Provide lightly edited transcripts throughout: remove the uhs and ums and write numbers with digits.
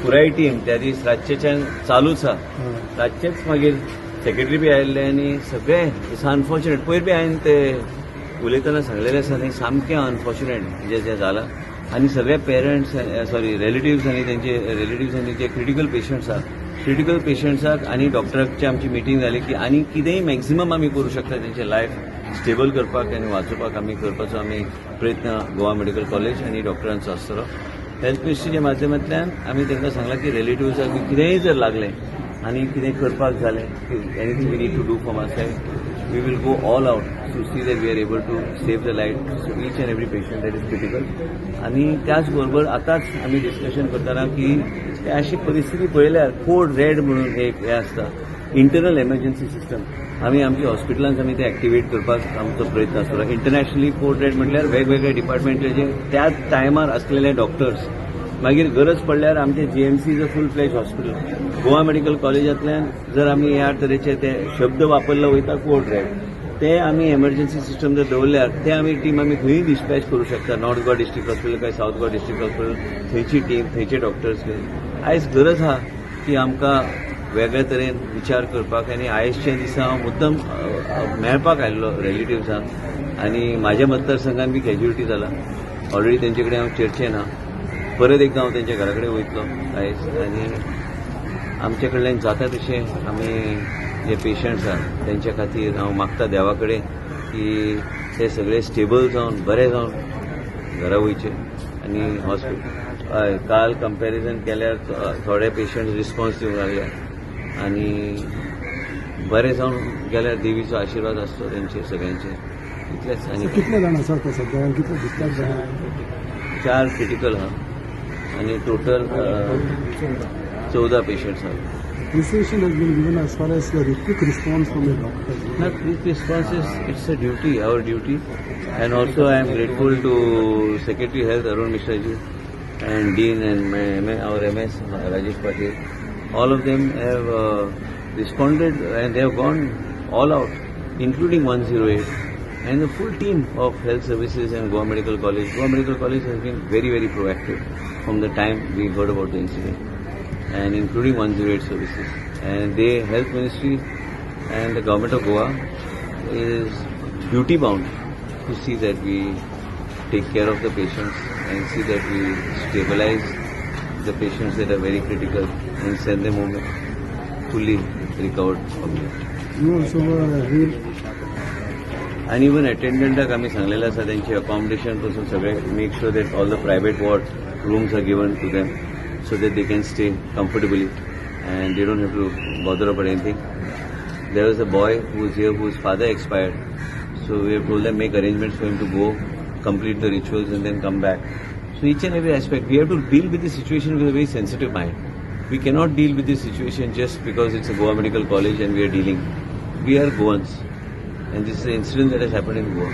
पुराय टीम त्या दीस रातचेच्यान चालूच आहा रातचेच मागीर सेक्रेटरी बी आयिल्ले आनी सगळे इट्स अनफॉर्च्युनेट पयर बी हांवें ते उलयतना सांगलेलें आसा थंय सामकें अनफॉर्च्युनेट जें जालां आनी सगळे पेरंट्स सॉरी रिलेटिव्स आनी तेंचे रिलेटिव्स आनी जे क्रिटिकल पेशंट्साक आनी डॉक्टराची आमची मिटींग जाली की आनी कितेंय मॅक्झिमम आमी करूं शकता तेंचे लायफ स्टेबल करपाक आनी वाचोवपाक आमी करपाचो आमी प्रयत्न गोवा मेडिकल कॉलेज आनी डॉक्टरांचो आसतलो हेल्थ मिनिस्ट्रीच्या माध्यमांतल्यान आमी तांकां सांगलां की रिलेटिव्साक कितेंय जर लागलें आनी कितें करपाक जालें anything we need to do from our side we will go all out to see that we are able to save the life so each and every patient that is critical आनी त्याच बरोबर आतांच आमी discussion करतना की अशी परिस्थिती पळयल्यार कोड रेड म्हणून एक हें आसता इंटरनल एमर्जन्सी सिस्टम आमी आमच्या हॉस्पिटलांत आमी ते एक्टिवेट करपाक आमचो प्रयत्न आसतलो इंटरनॅशनली कोड रेड म्हटल्यार वेगवेगळ्या डिपार्टमेंटाचे त्याच टायमार आसलेले डॉक्टर्स मागीर गरज पडल्यार आमचे जीएमसी इज अ फूल फ्लेज हॉस्पिटल गोवा मेडिकल कॉलेजांतल्यान जर आमी ह्या तरेचे ते शब्द वापरले वयता कोड रेड ते आमी एमर्जन्सी सिस्टम जर दवरल्यार ते आमी टीम आमी खंयी डिस्पॅच करूं शकता नॉर्थ गोवा डिस्ट्रिक्ट हॉस्पिटल काय सावथ गोवा डिस्ट्रिक्ट हॉस्पिटल थंयची टीम थंयचे डॉक्टर्स घेवन आयज गरज आहा की आमकां वेगळे तरेन विचार करपाक आनी आयजच्या दिसा हांव मुद्दम मेळपाक आयिल्लो रिलेटिव्सांक आनी म्हाज्या मतदारसंघात बी कॅज्युलिटी जाला ऑलरेडी तेंचे कडेन हांव चर्चेन आहा परत एकदां हांव तेंच्या घरा कडेन वयतलो आयज आनी आमचे कडल्यान जाता तशें आमी जे पेशंट्स आहा तेंच्या खातीर हांव मागता देवा कडेन की ते सगळे स्टेबल जावन बरे जावन घरा वयचे आनी हॉस्पिटल हय काल कंपॅरिजन केल्यार थोडे पेशंट्स रिस्पॉन्स दिवंक लागले आनी बरे जावन गेल्यार देवीचो आशिर्वाद आसतो तेंचे सगळ्यांचे इतलेंच आनी कितले जाण आसात सद्या कितले डिस्चार्ज जाला 4 क्रिटिकल आहा आनी टोटल 14 पेशंट्स आहा This decision has been given as far as the quick response from the doctors. Not quick response it's a duty, our duty. And also I am grateful to Secretary Health Arun Mishra ji and Dean and our MS Rajesh Patel. All of them have responded and they have gone all out, including 108. And the full team of health services and Goa Medical College. Goa Medical College has been very, very proactive from the time we heard about the incident. And including 108 services. And the Health Ministry and the Government of Goa is duty bound to see that we take care of the patients and see that we stabilize the patients that are very critical and send them home fully recovered from it. You also read And even attendant आम्ही सांगलेलं आसा त्यांची accommodation पासून सगळे make sure that all the private ward rooms are given to them so that they can stay comfortably and they don't have to bother about anything. There was a boy who was here whose father expired, so we have told them make arrangements for him to go complete the rituals and then come back. So each and every aspect we have to deal with the situation with a very sensitive mind. We cannot deal with this situation just because it's a Goa Medical College and we are dealing. We are Goans and this is an incident that has happened in Goa.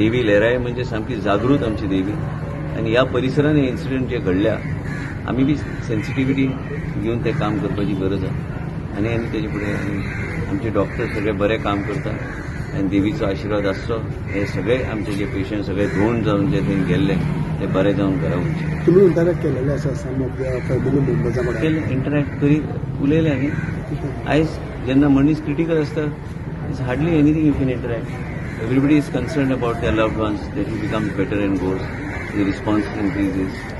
देवी लहराय म्हणजे सामकी जागृत आमची देवी आणि या परिसरात हे इन्सिडेंट जे घडल्या आम्ही बी सेन्सिटिव्हिटी घेऊन ते काम करपाची गरज आहे आणि तेजे फुडें आमचे डॉक्टर सगळे बरे काम करतात आणि देवीचो आशिर्वाद आसचो हे सगळे आमचे जे पेशंट सगळे धोंड जावन जे थंय गेल्ले ते बरे जावन घरा वयचे तुम्ही इंटरॅक्ट केलेले आसा सम ऑफ द फॅमिली मेंबर्सा कडेन केले इंटरॅक्ट करी उलयले आनी आयज जेन्ना मनीस क्रिटिकल आसता it's hardly anything you can interact everybody is concern about their loved ones that he becomes better and goes the response इन्क्रीजीस